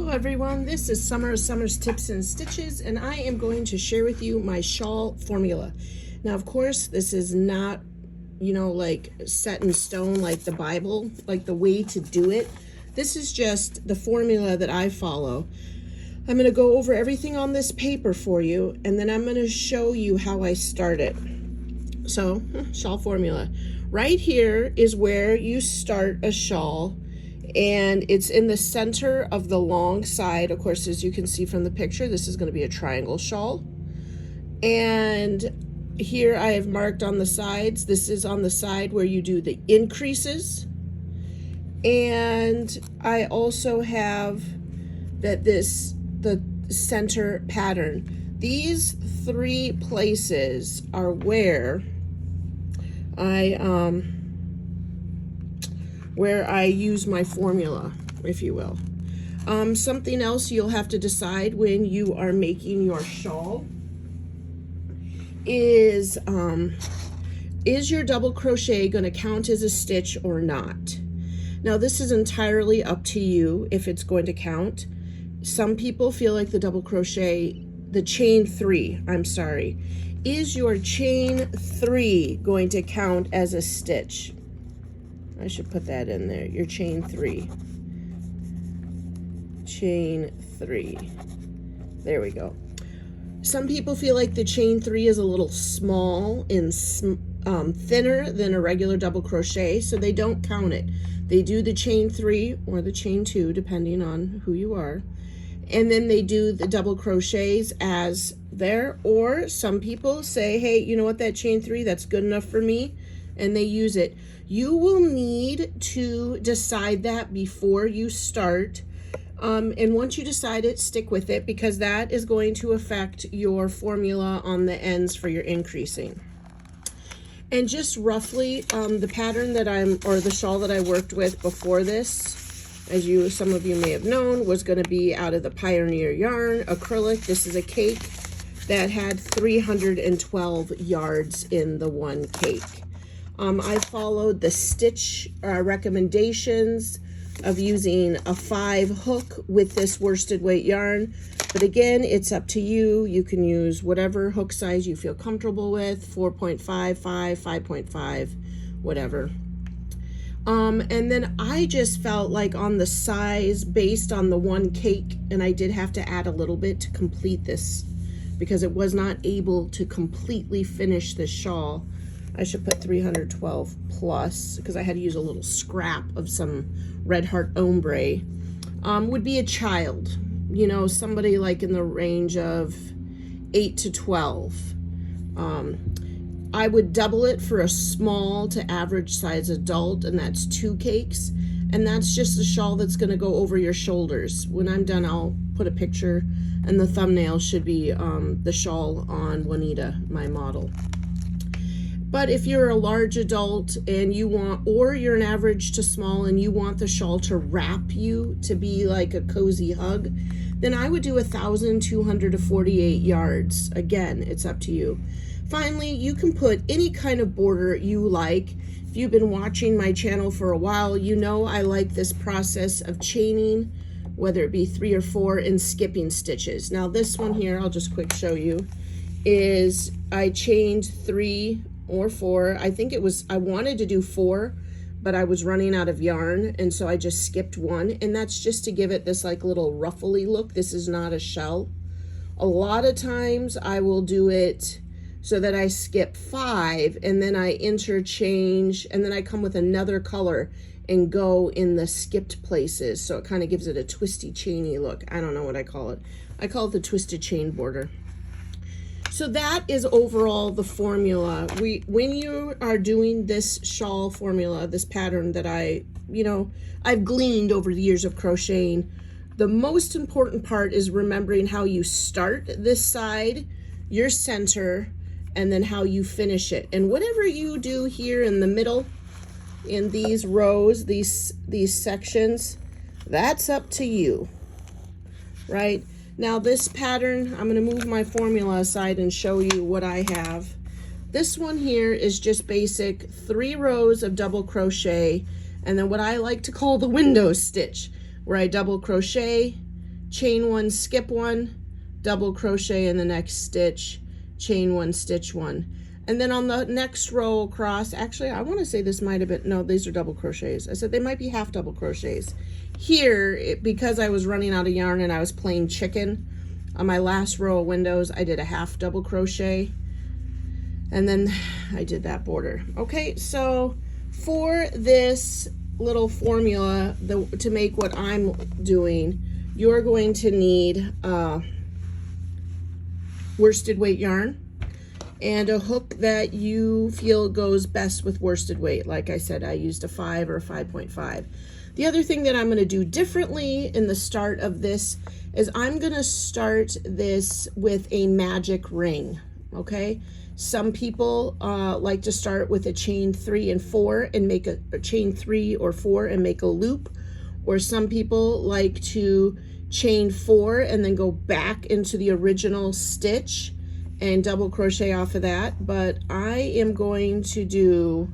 Hello everyone, this is Summer's Tips and Stitches, and I am going to share with you my shawl formula. Now of course this is not, like set in stone like the Bible, like the way to do it. This is just the formula that I follow. I'm going to go over everything on this paper for you, and then I'm going to show you how I start it. So, shawl formula. Right here is where you start a shawl, and it's in the center of the long side. Of course, as you can see from the picture, this is going to be a triangle shawl. And here I have marked on the sides. This is on the side where you do the increases. And I also have the center pattern. These three places are where I use my formula, if you will. Something else you'll have to decide when you are making your shawl is your double crochet going to count as a stitch or not? Now this is entirely up to you if it's going to count. Some people feel like the chain 3, is your chain 3 going to count as a stitch? I should put that in there. Your chain 3. Chain 3. There we go. Some people feel like the chain 3 is a little small and thinner than a regular double crochet, so they don't count it. They do the chain 3 or the chain 2, depending on who you are. And then they do the double crochets as there. Or some people say, hey, you know what, that chain 3, that's good enough for me, and they use it. You will need to decide that before you start. And once you decide it, stick with it, because that is going to affect your formula on the ends for your increasing. And just roughly, the pattern that the shawl that I worked with before this, as some of you may have known, was going to be out of the Pioneer yarn acrylic. This is a cake that had 312 yards in the one cake. I followed the stitch recommendations of using a 5 hook with this worsted weight yarn. But again, it's up to you. You can use whatever hook size you feel comfortable with, 4.5, 5, 5.5, whatever. And then I just felt like on the size based on the one cake, and I did have to add a little bit to complete this because it was not able to completely finish this shawl. I should put 312 plus because I had to use a little scrap of some Red Heart ombre. Would be a child, somebody like in the range of 8 to 12. I would double it for a small to average size adult, and that's 2 cakes. And that's just a shawl that's going to go over your shoulders. When I'm done, I'll put a picture, and the thumbnail should be the shawl on Juanita, my model. But if you're a large adult and or you're an average to small and you want the shawl to wrap you to be like a cozy hug, then I would do 1,248 yards. Again, it's up to you. Finally, you can put any kind of border you like. If you've been watching my channel for a while, you know I like this process of chaining, whether it be 3 or 4, and skipping stitches. Now this one here, I'll just quick show you, is I chained 3 or 4. I wanted to do 4, but I was running out of yarn, and so I just skipped 1, and that's just to give it this like little ruffly look. This is not a shell. A lot of times I will do it so that I skip 5, and then I interchange, and then I come with another color and go in the skipped places, so it kind of gives it a twisty chainy look. I don't know what I call it. I call it the twisted chain border. So that is overall the formula. When you are doing this shawl formula, this pattern that I've gleaned over the years of crocheting, the most important part is remembering how you start this side, your center, and then how you finish it. And whatever you do here in the middle, in these rows, these sections, that's up to you, right? Now this pattern, I'm going to move my formula aside and show you what I have. This one here is just basic 3 rows of double crochet, and then what I like to call the window stitch, where I double crochet, chain one, skip one, double crochet in the next stitch, chain one, stitch one. And then on the next row across, actually I want to say this might have been, no, these are double crochets. I said they might be half double crochets. Here, because I was running out of yarn and I was playing chicken, on my last row of windows, I did a half double crochet, and then I did that border. Okay, so for this little formula to make what I'm doing, you're going to need worsted weight yarn and a hook that you feel goes best with worsted weight. Like I said, I used a 5 or a 5.5. The other thing that I'm going to do differently in the start of this is I'm going to start this with a magic ring, okay? Some people like to start with a chain 3 and 4 and make a chain 3 or 4 and make a loop, or some people like to chain 4 and then go back into the original stitch and double crochet off of that. But I am going to do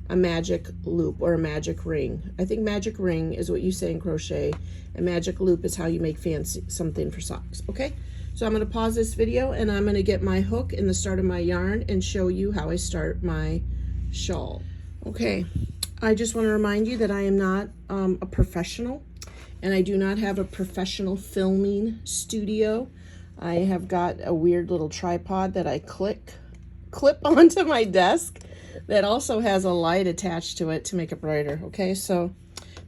a magic loop or a magic ring. I think magic ring is what you say in crochet, and magic loop is how you make fancy something for socks. Okay, so I'm going to pause this video and I'm going to get my hook in the start of my yarn and show you how I start my shawl. Okay, I just want to remind you that I am not a professional, and I do not have a professional filming studio. I have got a weird little tripod that I clip onto my desk that also has a light attached to it to make it brighter. Okay, so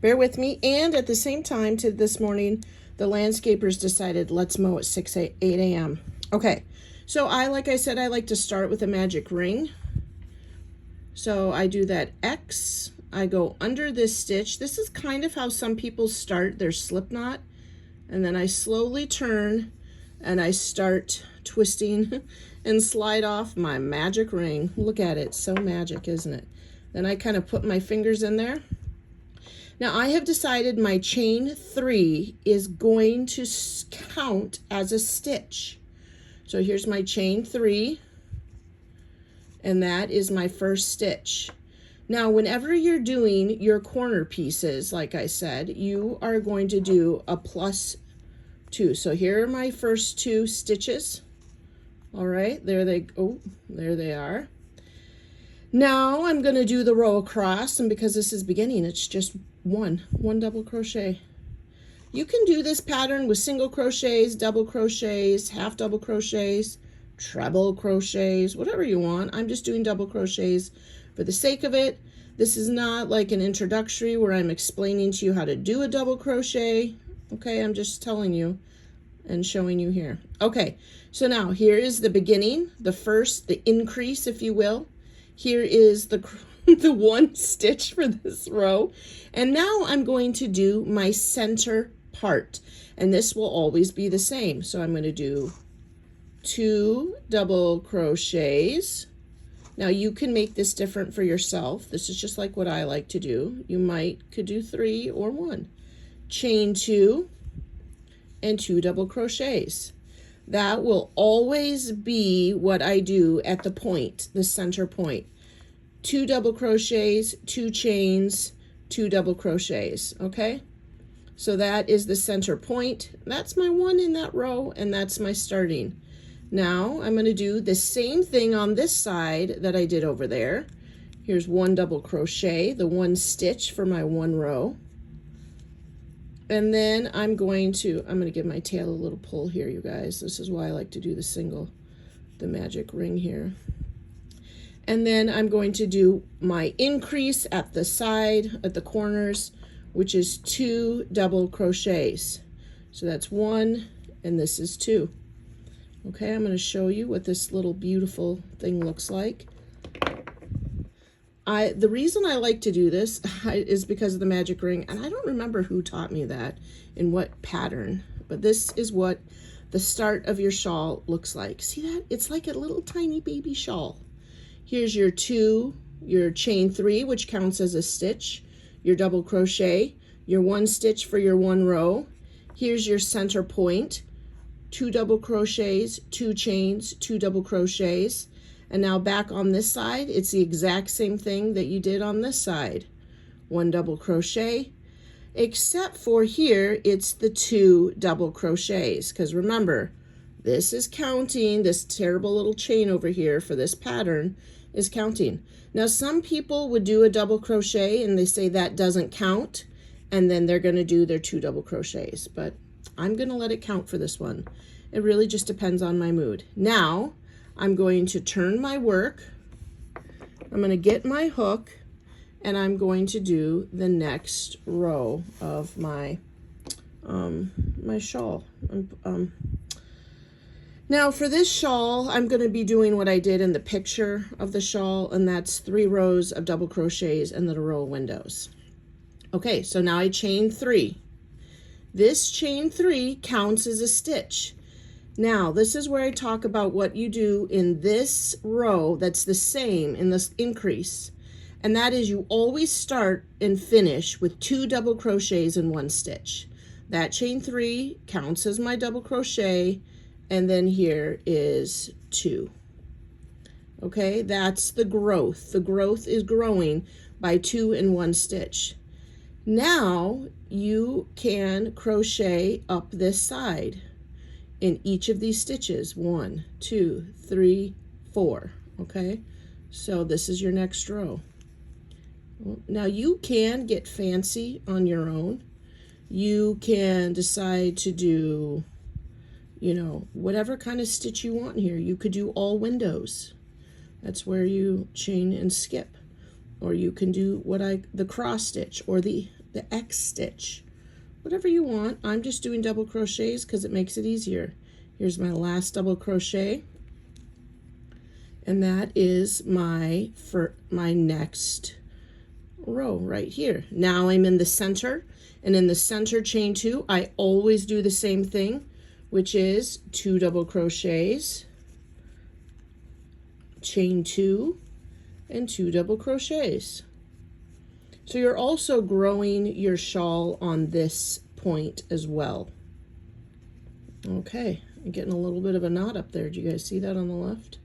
bear with me. And at the same time, this morning, the landscapers decided let's mow at 8 a.m. Okay, so like I said, I like to start with a magic ring. So I do that X, I go under this stitch. This is kind of how some people start their slip knot. And then I slowly turn and I start twisting and slide off my magic ring. Look at it, so magic, isn't it? Then I kind of put my fingers in there. Now I have decided my chain 3 is going to count as a stitch. So here's my chain 3, and that is my first stitch. Now whenever you're doing your corner pieces, like I said, you are going to do a +2. So here are my first 2 stitches. All right, there they are. Now I'm going to do the row across, and because this is beginning, it's just one double crochet. You can do this pattern with single crochets, double crochets, half double crochets, treble crochets, whatever you want. I'm just doing double crochets for the sake of it. This is not like an introductory where I'm explaining to you how to do a double crochet. Okay, I'm just telling you and showing you here. Okay, so now here is the beginning, the increase, if you will. Here is the one stitch for this row. And now I'm going to do my center part, and this will always be the same. So I'm going to do 2 double crochets. Now you can make this different for yourself. This is just like what I like to do. You could do 3 or 1. Chain 2 and 2 double crochets. That will always be what I do at the point, the center point. 2 double crochets, 2 chains, 2 double crochets, okay? So that is the center point. That's my 1 in that row, and that's my starting. Now I'm going to do the same thing on this side that I did over there. Here's 1 double crochet, the 1 stitch for my 1 row. And then I'm going to give my tail a little pull here, you guys. This is why I like to do the magic ring here. And then I'm going to do my increase at the side, at the corners, which is 2 double crochets. So that's 1, and this is 2. Okay, I'm going to show you what this little beautiful thing looks like. The reason I like to do this is because of the magic ring, and I don't remember who taught me that in what pattern, but this is what the start of your shawl looks like. See that? It's like a little tiny baby shawl. Here's your chain 3, which counts as a stitch, your double crochet, your 1 stitch for your 1 row. Here's your center point, 2 double crochets, 2 chains, 2 double crochets. And now back on this side, it's the exact same thing that you did on this side. 1 double crochet. except for here, it's the 2 double crochets, because remember, this is counting, this terrible little chain over here for this pattern is counting. Now, some people would do a double crochet and they say that doesn't count, and then they're going to do their 2 double crochets, but I'm going to let it count for this one. It really just depends on my mood. Now, I'm going to turn my work. I'm going to get my hook, and I'm going to do the next row of my my shawl. Now for this shawl, I'm going to be doing what I did in the picture of the shawl, and that's 3 rows of double crochets and then a row of windows. Okay, so now I chain 3. This chain 3 counts as a stitch. Now, this is where I talk about what you do in this row that's the same in this increase. And that is, you always start and finish with 2 double crochets in 1 stitch. That chain 3 counts as my double crochet, and then here is 2. Okay, that's the growth. The growth is growing by 2 in 1 stitch. Now you can crochet up this side in each of these stitches. 1, 2, 3, 4. Okay, so this is your next row. Now you can get fancy on your own. You can decide to do, you know, whatever kind of stitch you want here. You could do all windows. That's where you chain and skip. Or you can do the cross stitch or the X stitch. Whatever you want. I'm just doing double crochets because it makes it easier. Here's my last double crochet. And that is my next row right here. Now I'm in the center, and in the center chain 2, I always do the same thing, which is 2 double crochets, chain 2, and 2 double crochets. So you're also growing your shawl on this point as well. Okay, I'm getting a little bit of a knot up there. Do you guys see that on the left?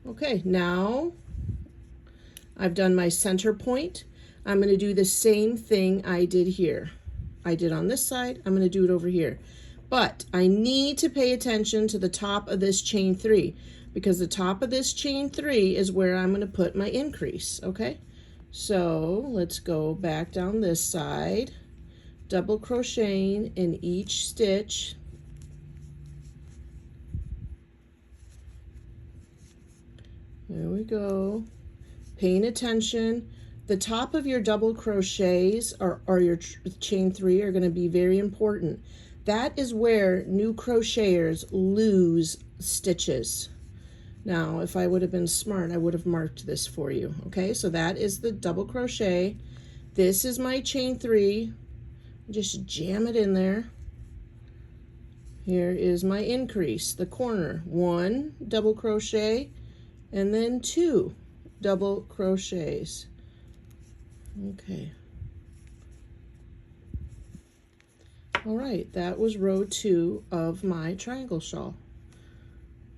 Okay, now I've done my center point. I'm going to do the same thing I did here. I did on this side, I'm going to do it over here. But I need to pay attention to the top of this chain 3, because the top of this chain 3 is where I'm going to put my increase, okay? So let's go back down this side, double crocheting in each stitch. There we go. Paying attention. The top of your double crochets or your chain 3 are going to be very important. That is where new crocheters lose stitches. Now, if I would have been smart, I would have marked this for you. Okay, so that is the double crochet. This is my chain 3. Just jam it in there. Here is my increase, the corner. 1 double crochet, and then 2 double crochets. Okay. All right, that was row 2 of my triangle shawl.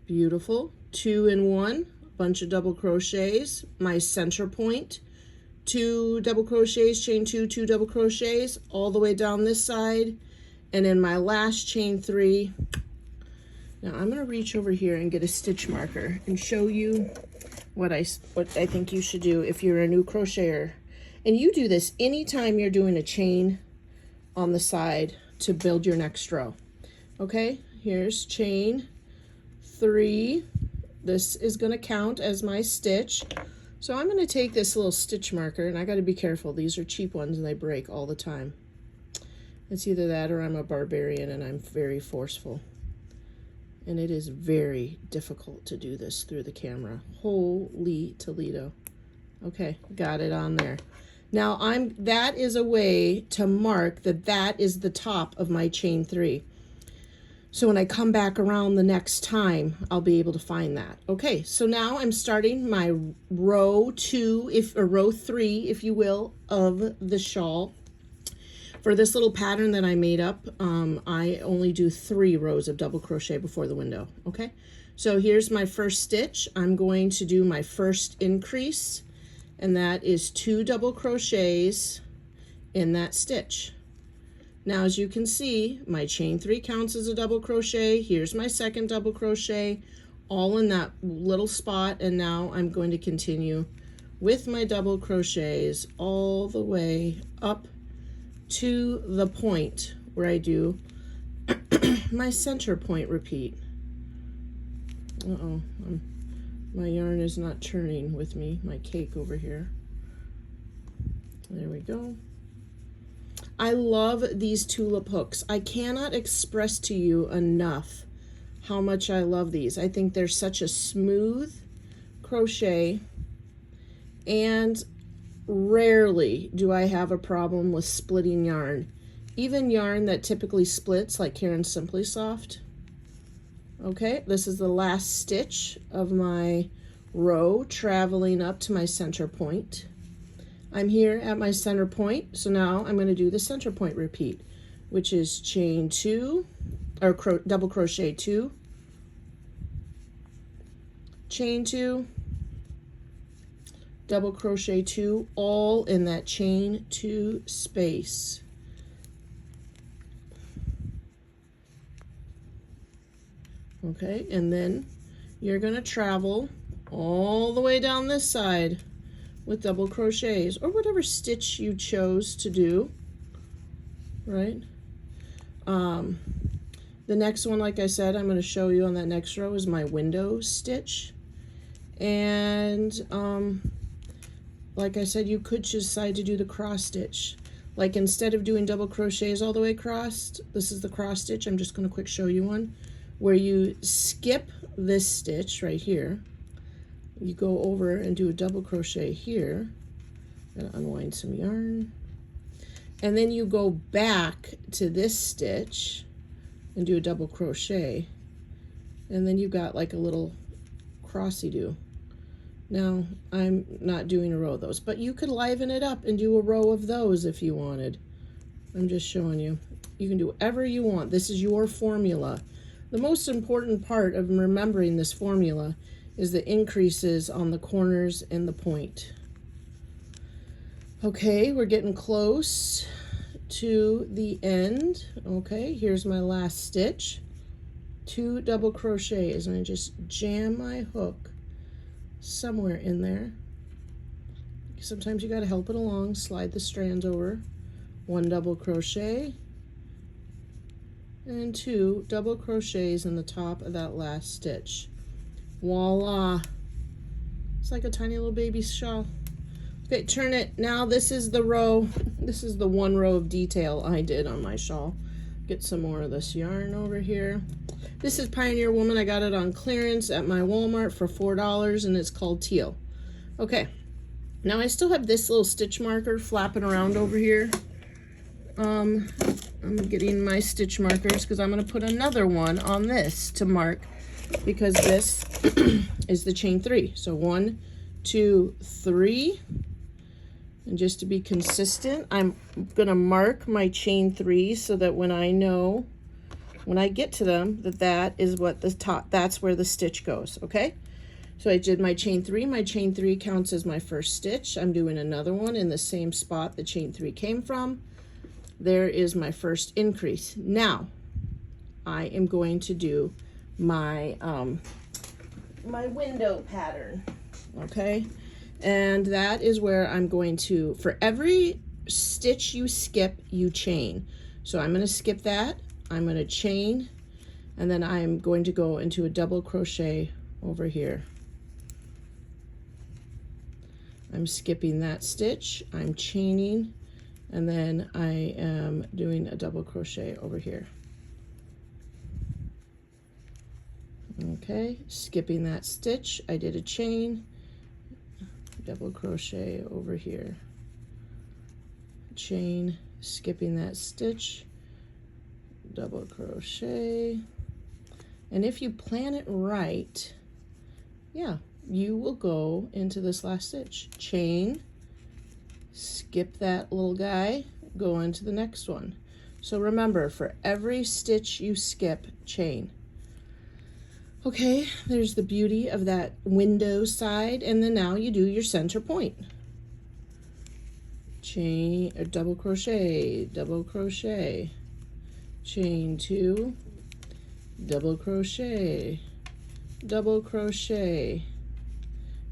Beautiful. 2 in 1, bunch of double crochets, my center point, 2 double crochets, chain 2, 2 double crochets all the way down this side, and in my last chain 3. Now I'm going to reach over here and get a stitch marker and show you what I think you should do if you're a new crocheter. And you do this anytime you're doing a chain on the side to build your next row. Okay, here's chain 3. This is going to count as my stitch. So I'm going to take this little stitch marker, and I got to be careful. These are cheap ones and they break all the time. It's either that or I'm a barbarian and I'm very forceful. And it is very difficult to do this through the camera. Holy Toledo. Okay, got it on there. Now that is a way to mark that is the top of my chain 3. So when I come back around the next time, I'll be able to find that. Okay, so now I'm starting my row 2, or row 3, if you will, of the shawl. For this little pattern that I made up, I only do 3 rows of double crochet before the window. Okay, so here's my first stitch. I'm going to do my first increase, and that is 2 double crochets in that stitch. Now, as you can see, my chain 3 counts as a double crochet. Here's my second double crochet, all in that little spot, and now I'm going to continue with my double crochets all the way up to the point where I do my center point repeat. My yarn is not turning with me, my cake over here. There we go. I love these tulip hooks. I cannot express to you enough how much I love these. I think they're such a smooth crochet, and rarely do I have a problem with splitting yarn. Even yarn that typically splits, like Caron Simply Soft. Okay, this is the last stitch of my row, traveling up to my center point. I'm here at my center point, so now I'm going to do the center point repeat, which is chain 2, or double crochet 2, chain 2, double crochet 2, all in that chain 2 space. Okay, and then you're going to travel all the way down this side with double crochets, or whatever stitch you chose to do, right? The next one, like I said, I'm going to show you on that next row is my window stitch. And like I said, you could decide to do the cross stitch. Like, instead of doing double crochets all the way across, this is the cross stitch. I'm just going to quick show you one where you skip this stitch right here. You go over and do a double crochet here. Gonna unwind some yarn. And then you go back to this stitch and do a double crochet. And then you've got like a little crossy-do. Now, I'm not doing a row of those, but you could liven it up and do a row of those if you wanted. I'm just showing you. You can do whatever you want. This is your formula. The most important part of remembering this formula is the increases on the corners and the point. Okay, we're getting close to the end. Okay, here's my last stitch. 2 double crochets, and I just jam my hook somewhere in there. Sometimes you got to help it along, slide the strands over. 1 double crochet and 2 double crochets in the top of that last stitch. Voila. It's like a tiny little baby shawl. Okay, turn it. Now this is the row. This is the one row of detail I did on my shawl. Get some more of this yarn over here. This is Pioneer Woman. I got it on clearance at my Walmart for $4, and it's called Teal. Okay, now I still have this little stitch marker flapping around over here. I'm getting my stitch markers because I'm going to put another one on this to mark, because this is the chain 3. So 1, 2, 3. And just to be consistent, I'm going to mark my chain 3 so that when I know, when I get to them, that is what the top, that's where the stitch goes, okay? So I did my chain 3. My chain 3 counts as my first stitch. I'm doing another one in the same spot the chain 3 came from. There is my first increase. Now, I am going to do my my window pattern, okay? And that is where I'm going to, for every stitch you skip, you chain. So I'm going to skip that, I'm going to chain, and then I'm going to go into a double crochet over here. I'm skipping that stitch, I'm chaining, and then I am doing a double crochet over here. Okay, skipping that stitch, I did a chain, double crochet over here, chain, skipping that stitch, double crochet, and if you plan it right, yeah, you will go into this last stitch, chain, skip that little guy, go into the next one. So remember, for every stitch you skip, chain. Okay, there's the beauty of that window side, and then now you do your center point. chain, or double crochet, chain 2, double crochet,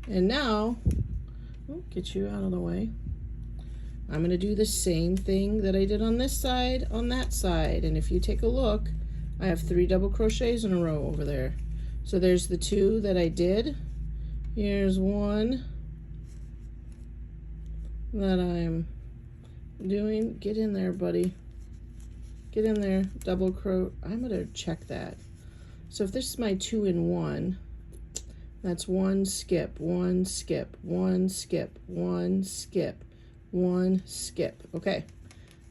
and now, get you out of the way, I'm going to do the same thing that I did on this side on that side. And if you take a look, I have 3 double crochets in a row over there. So there's the 2 that I did. Here's 1 that I'm doing. Get in there, buddy. Get in there. Double crochet. I'm going to check that. So if this is my 2 in 1, that's 1 skip, 1 skip, 1 skip, 1 skip, 1 skip. Okay,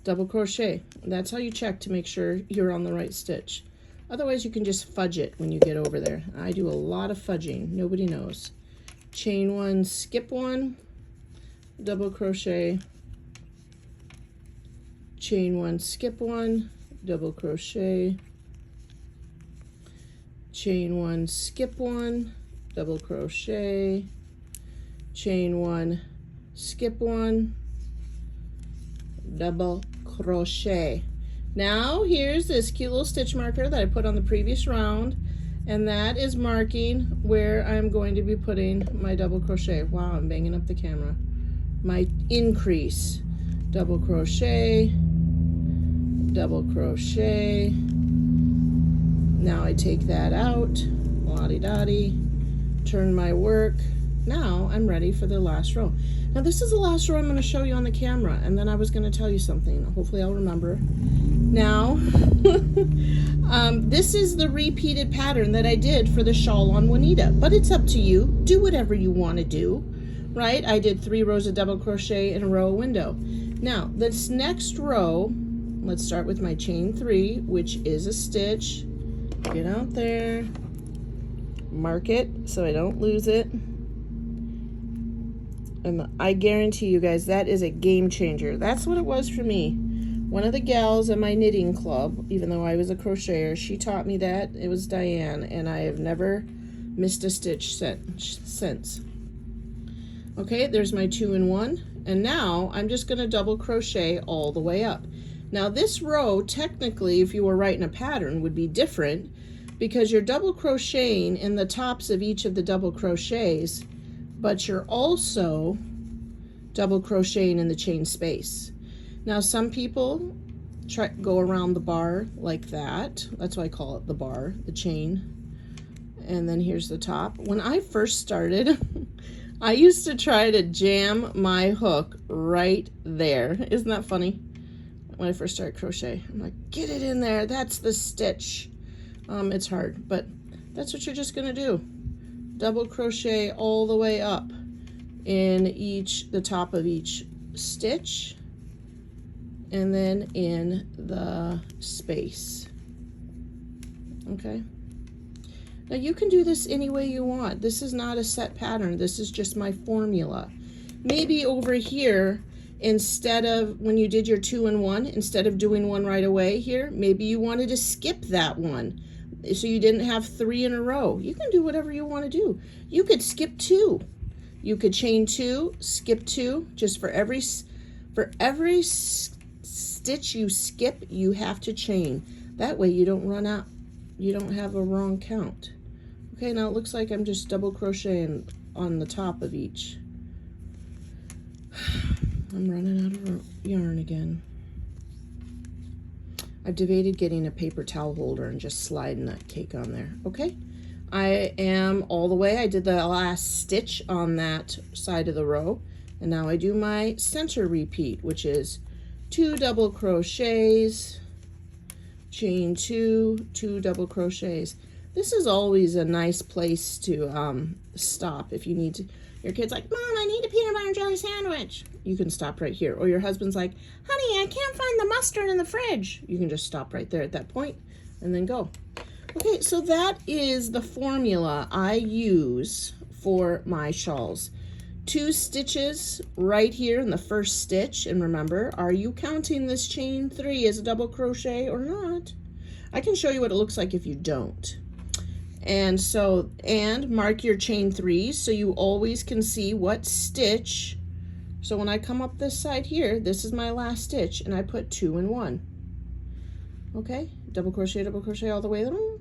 double crochet. That's how you check to make sure you're on the right stitch. Otherwise you can just fudge it when you get over there. I do a lot of fudging, nobody knows. Chain 1, skip 1, double crochet, chain 1, skip 1, double crochet, chain 1, skip 1, double crochet, chain 1, skip 1, double crochet. Now here's this cute little stitch marker that I put on the previous round, and that is marking where I'm going to be putting my double crochet. Wow, I'm banging up the camera. My increase, double crochet, double crochet. Now I take that out, la-di-da-di, turn my work. Now I'm ready for the last row. Now this is the last row I'm going to show you on the camera, and then I was going to tell you something. Hopefully I'll remember. Now, this is the repeated pattern that I did for the shawl on Juanita, but it's up to you. Do whatever you want to do, right? I did 3 rows of double crochet in a row window. Now, this next row, let's start with my chain 3, which is a stitch. Get out there, mark it so I don't lose it. And I guarantee you guys, that is a game changer. That's what it was for me. One of the gals in my knitting club, even though I was a crocheter, she taught me that. It was Diane, and I have never missed a stitch since. Okay, there's my 2 in 1, and now I'm just going to double crochet all the way up. Now this row, technically, if you were writing a pattern, would be different, because you're double crocheting in the tops of each of the double crochets, but you're also double crocheting in the chain space. Now some people go around the bar like that. That's why I call it the bar, the chain. And then here's the top. When I first started, I used to try to jam my hook right there. Isn't that funny? When I first started crochet, I'm like, get it in there. That's the stitch. It's hard, but that's what you're just gonna do. Double crochet all the way up in the top of each stitch, and then in the space. Okay, now you can do this any way you want. This is not a set pattern. This is just my formula. Maybe over here, instead of when you did your 2 in 1, instead of doing 1 right away here, maybe you wanted to skip that one so you didn't have 3 in a row. You can do whatever you want to do. You could skip 2. You could chain 2, skip 2. Just for every stitch you skip, you have to chain. That way you don't run out. You don't have a wrong count. Okay, now it looks like I'm just double crocheting on the top of each. I'm running out of yarn again. I've debated getting a paper towel holder and just sliding that cake on there. Okay, I am all the way. I did the last stitch on that side of the row, and now I do my center repeat, which is 2 double crochets, chain 2, 2 double crochets. This is always a nice place to stop if you need to. Your kid's like, Mom, I need a peanut butter and jelly sandwich. You can stop right here. Or your husband's like, honey, I can't find the mustard in the fridge. You can just stop right there at that point and then go. Okay, so that is the formula I use for my shawls. 2 stitches right here in the first stitch. And remember, are you counting this chain 3 as a double crochet or not? I can show you what it looks like if you don't. And mark your chain 3s so you always can see what stitch So when I come up this side here, this is my last stitch, and I put 2 and 1. Okay, double crochet all the way through,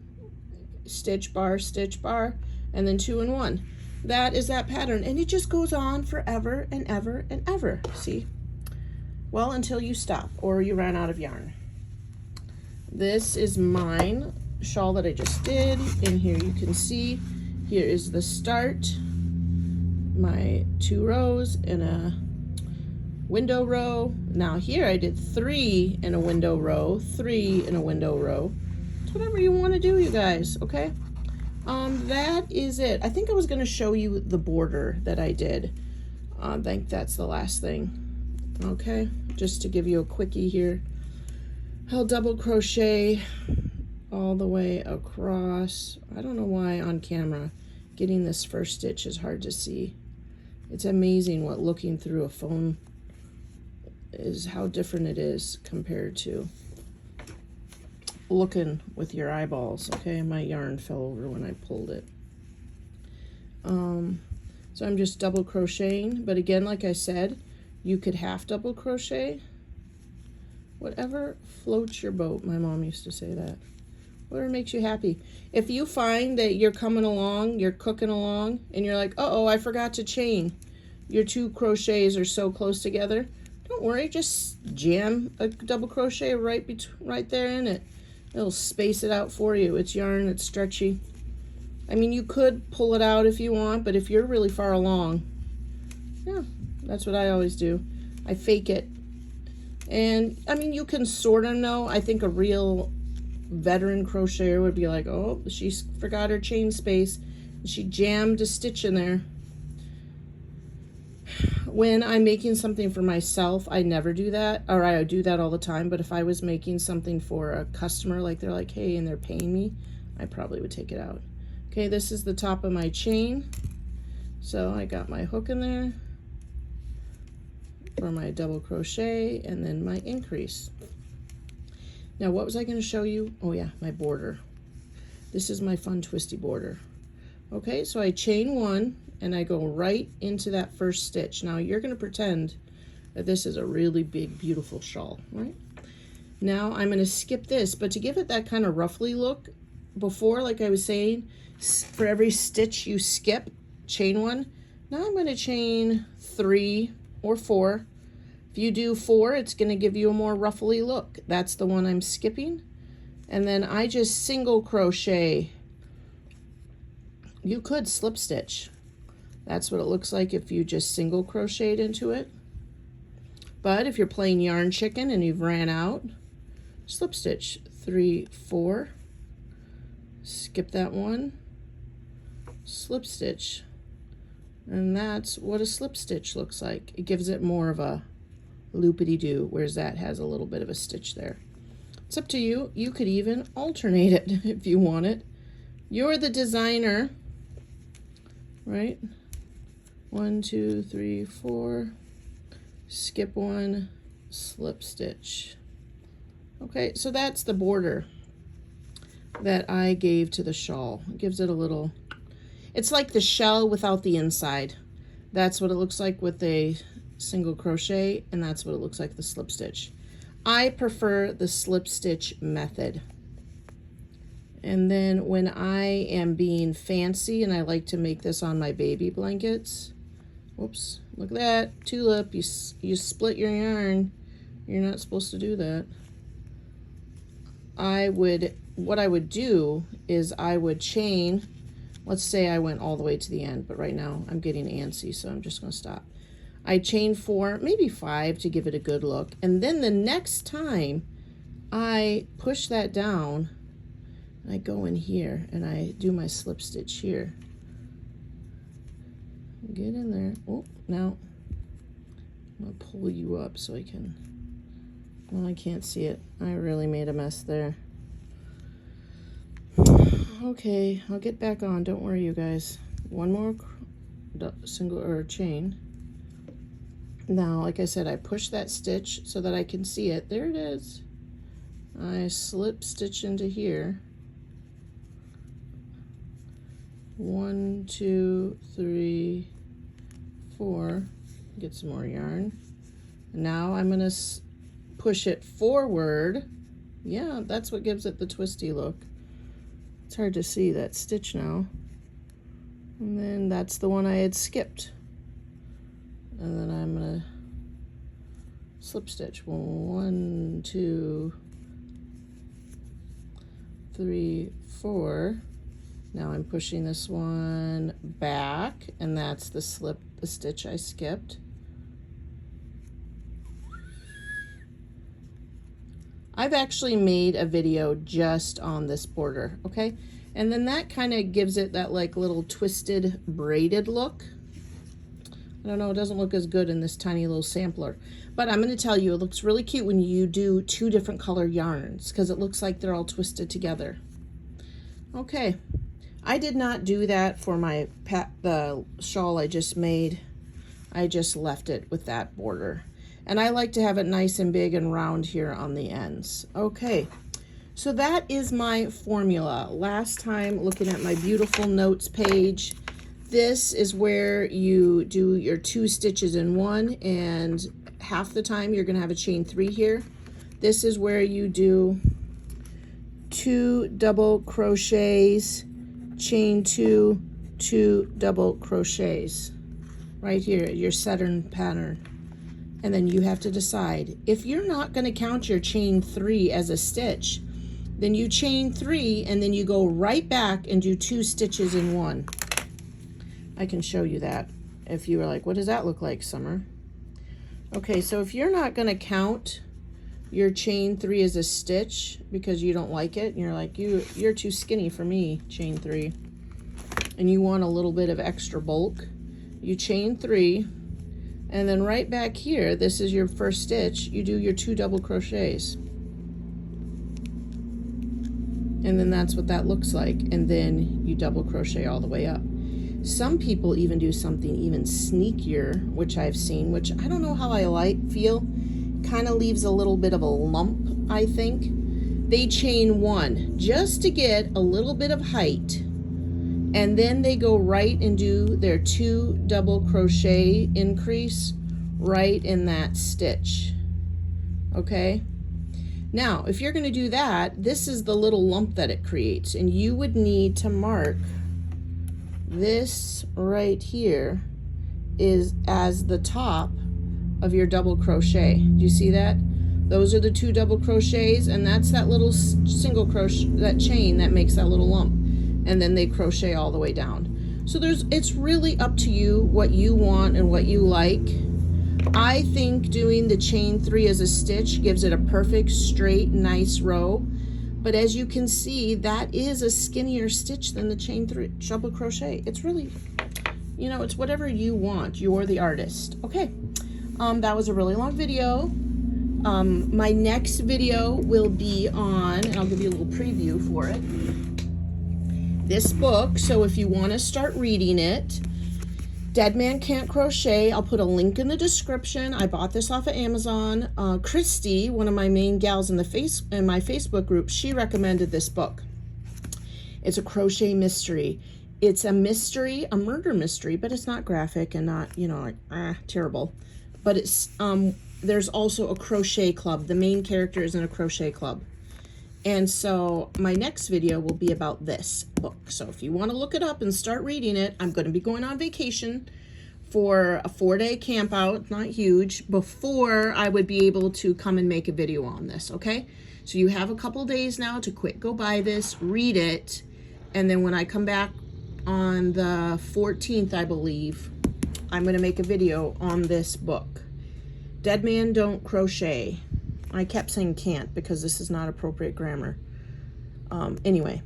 stitch bar, and then 2 and 1. That is that pattern, and it just goes on forever and ever and ever. See? Well, until you stop or you run out of yarn. This is mine shawl that I just did. In here you can see, here is the start, my 2 rows and a window row. Now here I did 3 in a window row, 3 in a window row. It's whatever you want to do, you guys, okay? That is it. I think I was going to show you the border that I did. I think that's the last thing. Okay, just to give you a quickie here. I'll double crochet all the way across. I don't know why on camera getting this first stitch is hard to see. It's amazing what looking through a phone is, how different it is compared to looking with your eyeballs. Okay, my yarn fell over when I pulled it. So I'm just double crocheting, but again, like I said, you could half double crochet. Whatever floats your boat, my mom used to say that. Whatever makes you happy. If you find that you're coming along, you're cooking along, and you're like, uh-oh, I forgot to chain. Your 2 crochets are so close together. Don't worry, just jam a double crochet right there in it. It'll space it out for you. It's yarn, it's stretchy. I mean, you could pull it out if you want, but if you're really far along, yeah, that's what I always do. I fake it. And, I mean, you can sort of know. I think a real veteran crocheter would be like, oh, she forgot her chain space. She jammed a stitch in there. When I'm making something for myself, I never do that, or I do that all the time, but if I was making something for a customer, like they're like, hey, and they're paying me, I probably would take it out. Okay, this is the top of my chain. So I got my hook in there for my double crochet and then my increase. Now, what was I going to show you? Oh yeah, my border. This is my fun twisty border. Okay, so I chain 1 and I go right into that first stitch. Now you're going to pretend that this is a really big, beautiful shawl, right? Now I'm going to skip this, but to give it that kind of ruffly look, before, like I was saying, for every stitch you skip, chain 1. Now I'm going to chain 3 or 4. If you do 4, it's going to give you a more ruffly look. That's the one I'm skipping. And then I just single crochet. You could slip stitch. That's what it looks like if you just single crocheted into it. But if you're playing yarn chicken and you've ran out, slip stitch. 3, 4. Skip that one. Slip stitch. And that's what a slip stitch looks like. It gives it more of a loopity-doo, whereas that has a little bit of a stitch there. It's up to you. You could even alternate it if you want it. You're the designer, right? 1, 2, 3, 4. Skip 1, slip stitch. Okay, so that's the border that I gave to the shawl. It gives it a little, it's like the shell without the inside. That's what it looks like with a single crochet, and that's what it looks like with the slip stitch. I prefer the slip stitch method. And then when I am being fancy and I like to make this on my baby blankets, whoops, look at that, tulip, you split your yarn. You're not supposed to do that. What I would do is I would chain, let's say I went all the way to the end, but right now I'm getting antsy, so I'm just going to stop. I chain 4, maybe 5 to give it a good look, and then the next time I push that down, I go in here and I do my slip stitch here. Get in there. Oh, now I'm going to pull you up so I can, well, I can't see it. I really made a mess there. Okay, I'll get back on. Don't worry, you guys. One more single or chain. Now, like I said, I push that stitch so that I can see it. There it is. I slip stitch into here. 1, 2, 3, 4. Get some more yarn. Now I'm gonna push it forward. Yeah, that's what gives it the twisty look. It's hard to see that stitch now. And then that's the one I had skipped. And then I'm gonna slip stitch. 1, 2, 3, 4. Now I'm pushing this one back, and that's the stitch I skipped. I've actually made a video just on this border, okay? And then that kind of gives it that like little twisted braided look. I don't know, it doesn't look as good in this tiny little sampler. But I'm gonna tell you, it looks really cute when you do 2 different color yarns because it looks like they're all twisted together. Okay, I did not do that for the shawl I just made. I just left it with that border. And I like to have it nice and big and round here on the ends. Okay, so that is my formula. Last time, looking at my beautiful notes page, this is where you do your 2 stitches in 1, and half the time you're gonna have a chain 3 here. This is where you do 2 double crochets, chain 2, 2 double crochets. Right here, your Saturn pattern. And then you have to decide. If you're not going to count your chain 3 as a stitch, then you chain 3 and then you go right back and do 2 stitches in 1. I can show you that if you were like, what does that look like, Summer? Okay, so if you're not going to count your chain 3 as a stitch because you don't like it, and you're like, you're too skinny for me, chain 3, and you want a little bit of extra bulk, you chain 3. And then right back here, this is your first stitch, you do your 2 double crochets. And then that's what that looks like. And then you double crochet all the way up. Some people even do something even sneakier, which I've seen, which I don't know how I feel. Kind of leaves a little bit of a lump, I think. They chain 1 just to get a little bit of height. And then they go right and do their 2 double crochet increase right in that stitch. Okay? Now, if you're going to do that, this is the little lump that it creates, and you would need to mark this right here is as the top of your double crochet. Do you see that? Those are the 2 double crochets, and that's that little single crochet, that chain that makes that little lump. And then they crochet all the way down. So it's really up to you what you want and what you like. I think doing the chain 3 as a stitch gives it a perfect straight nice row, but as you can see, that is a skinnier stitch than the chain 3 double crochet. It's really, you know, it's whatever you want. You're the artist. Okay, that was a really long video. My next video will be on, and I'll give you a little preview for it, this book. So if you want to start reading it, Dead Man Can't Crochet, I'll put a link in the description. I bought this off of Amazon. Christy, one of my main gals in my Facebook group, she recommended this book. It's a crochet mystery. It's a mystery, a murder mystery, but it's not graphic and not, you know, like terrible. But it's there's also a crochet club. The main character is in a crochet club. And so my next video will be about this book. So if you want to look it up and start reading it, I'm going to be going on vacation for a 4-day camp out, not huge, before I would be able to come and make a video on this, okay? So you have a couple days now to quick go buy this, read it, and then when I come back on the 14th, I believe, I'm going to make a video on this book. Dead Man Don't Crochet. I kept saying can't because this is not appropriate grammar. Anyway,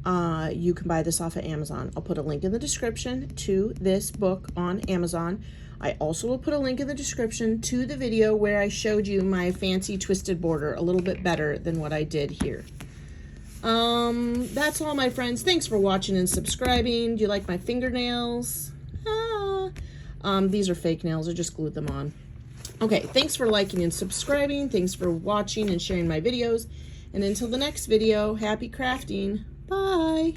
you can buy this off of Amazon. I'll put a link in the description to this book on Amazon. I also will put a link in the description to the video where I showed you my fancy twisted border a little bit better than what I did here. That's all, my friends. Thanks for watching and subscribing. Do you like my fingernails? These are fake nails. I just glued them on. Okay, thanks for liking and subscribing. Thanks for watching and sharing my videos. And until the next video, happy crafting. Bye.